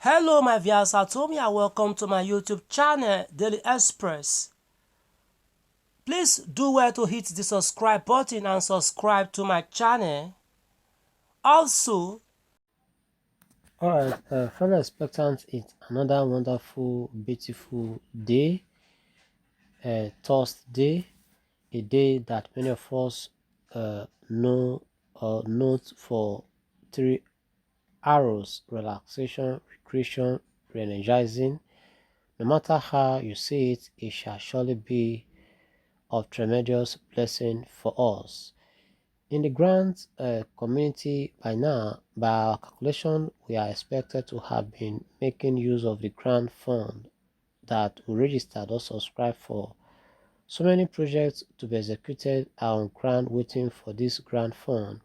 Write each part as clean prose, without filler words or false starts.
Hello my viewers at home and welcome to my YouTube channel Daily Express. Please do well to hit the subscribe button and subscribe to my channel. Also, Alright, fellow expectants, it's another wonderful, beautiful day, Thursday, a day that many of us know or note for 3 hours relaxation, recreation, re-energizing. No matter how you see it, it shall surely be of tremendous blessing for us. In the grant community by now, by our calculation, we are expected to have been making use of the grant fund that we registered or subscribed for. So many projects to be executed are on grant waiting for this grant fund.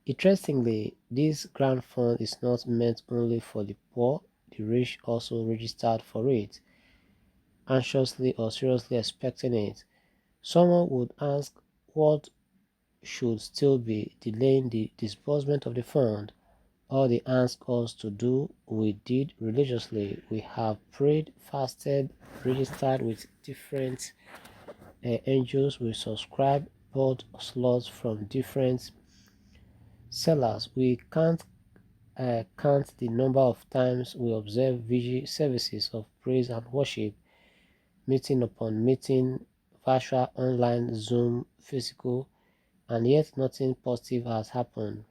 Interestingly, this grant fund is not meant only for the poor, the rich also registered for it, anxiously or seriously expecting it. Someone would ask what should still be delaying the disbursement of the fund. All they ask us to do, we did religiously. We have prayed, fasted, registered with different angels. We subscribed, bought slots from different sellers. We can't count the number of times we observe vigil services of praise and worship, meeting upon meeting, virtual, online, Zoom, physical, and yet nothing positive has happened.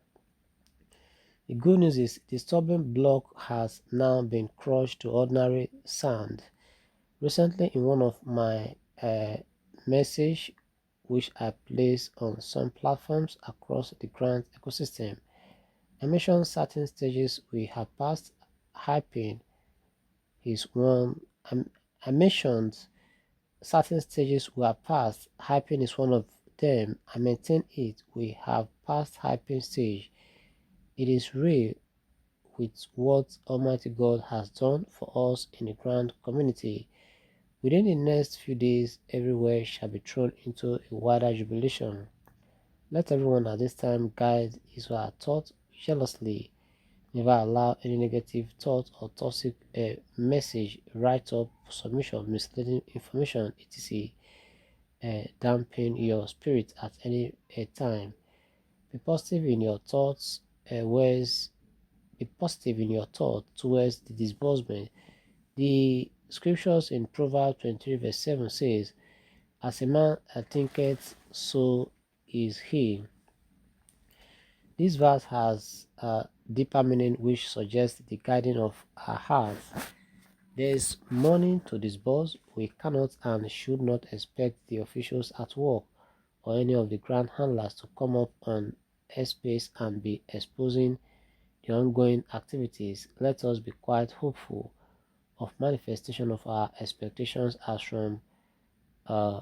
The good news is the stubborn block has now been crushed to ordinary sand. Recently, in one of my message which I place on some platforms across the grant ecosystem, I mentioned certain stages we have passed. Hyping is one. I mentioned certain stages we have passed. Hyping is one of them. I maintain it. We have passed hyping stage. It is real with what Almighty God has done for us in the grand community. Within the next few days, everywhere shall be thrown into a wider jubilation. Let everyone at this time guide his or her thought jealously. Never allow any negative thought or toxic message, write-up, submission, misleading information, etc. Dampen your spirit at any time. Be positive in your thoughts, words. Be positive in your thought towards the disbursement. The scriptures in Proverbs 23 verse 7 says, as a man thinketh, so is he. This verse has a deeper meaning which suggests the guiding of our hearts. There is money to disburse. We cannot and should not expect the officials at work or any of the grand handlers to come up on airspace and be exposing the ongoing activities. Let us be quite hopeful of manifestation of our expectations as from uh,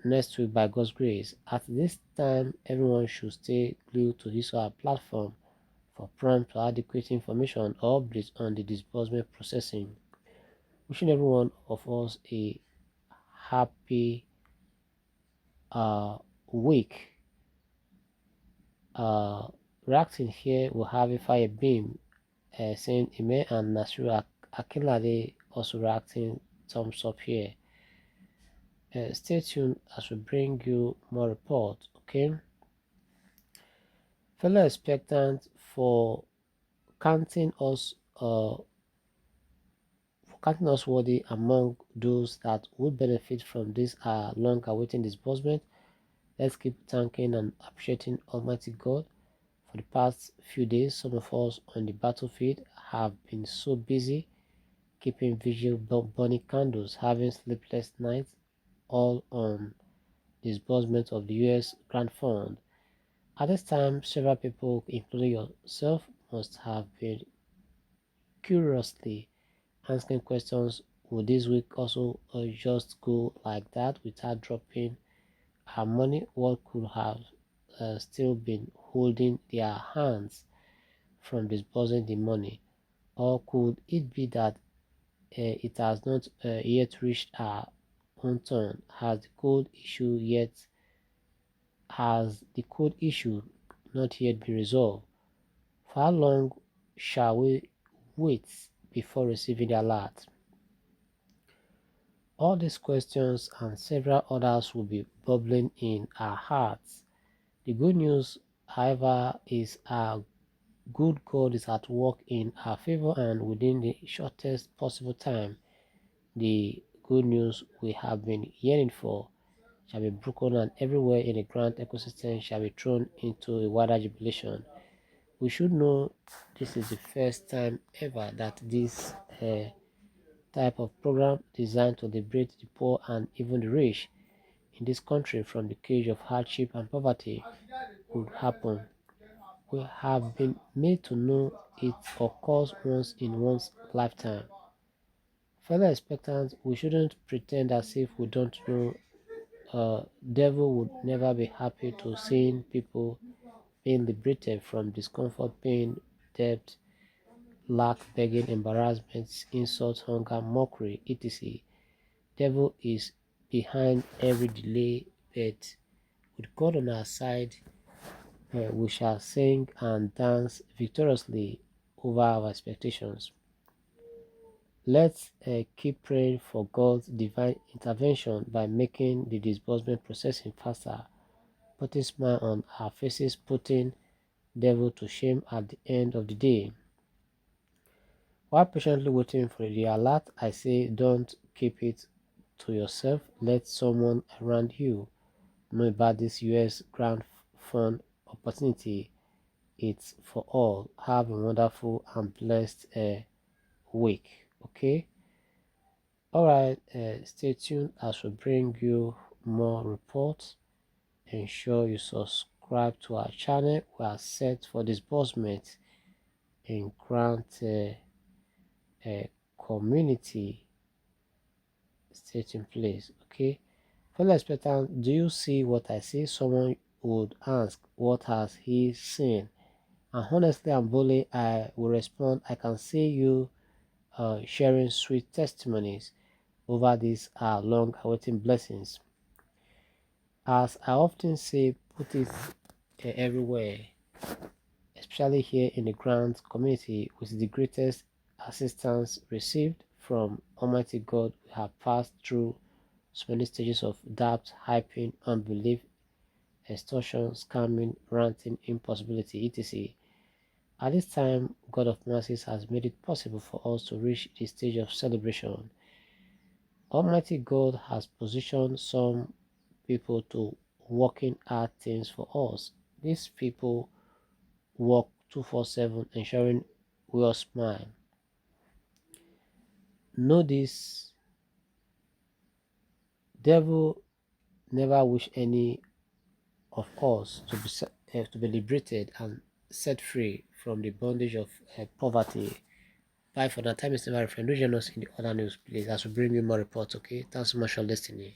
next week by God's grace. At this time, everyone should stay glued to this our platform for prompt or adequate information or updates on the disbursement processing. Wishing every one of us a happy week. Uh, Reacting here, we'll have a fire beam saying Ime and Nasiru Akinlade also reacting thumbs up here. Stay tuned as we bring you more reports, okay? Fellow expectant for counting us worthy among those that would benefit from this long awaiting disbursement. Let's keep thanking and appreciating Almighty God. For the past few days, some of us on the battlefield have been so busy keeping vigil, burning candles, having sleepless nights, all on disbursement of the US grant fund. At this time, several people, including yourself, must have been curiously asking questions. Would this week also just go like that without dropping our money? What could have still been holding their hands from disbursing the money? Or could it be that it has not yet reached our own turn? Has the code issue not yet been resolved? For how long shall we wait before receiving the alert? All these questions and several others will be bubbling in our hearts. The good news, however, is our good God is at work in our favor and within the shortest possible time. The good news we have been yearning for shall be broken, and everywhere in the grand ecosystem shall be thrown into a wider jubilation. We should know this is the first time ever that this type of program designed to liberate the poor and even the rich in this country from the cage of hardship and poverty would happen. We have been made to know it occurs once in one's lifetime. Further expectant, we shouldn't pretend as if we don't know. Devil would never be happy to seeing people being liberated from discomfort, pain, debt, lack, begging, embarrassments, insults, hunger, mockery, etc. Devil is behind every delay, but with God on our side, we shall sing and dance victoriously over our expectations. Let's keep praying for God's divine intervention by making the disbursement processing faster, putting smile on our faces, putting devil to shame at the end of the day. While patiently waiting for the alert, I say don't keep it to yourself. Let someone around you know about this US grant fund opportunity. It's for all. Have a wonderful and blessed week. Okay. Alright, stay tuned as we bring you more reports. Ensure you subscribe to our channel. We are set for disbursement in grant community state in place. Okay. Fellow expectant, do you see what I see? Someone would ask, what has he seen? And honestly and boldly, I will respond, I can see you sharing sweet testimonies over these long awaiting blessings. As I often say, put it everywhere, especially here in the grant community, with the greatest assistance received from Almighty God. We have passed through so many stages of doubt, hyping, unbelief, extortion, scamming, ranting, impossibility, etc. At this time, God of mercies has made it possible for us to reach the stage of celebration. Almighty God has positioned some people to working hard things for us. These people work 247, ensuring we all smile. Know this, devil never wish any of us to be liberated and set free from the bondage of poverty. Bye for now. Time is never a friend. Do join us in the other news, please, as we bring you more reports. Okay, thanks so much for listening.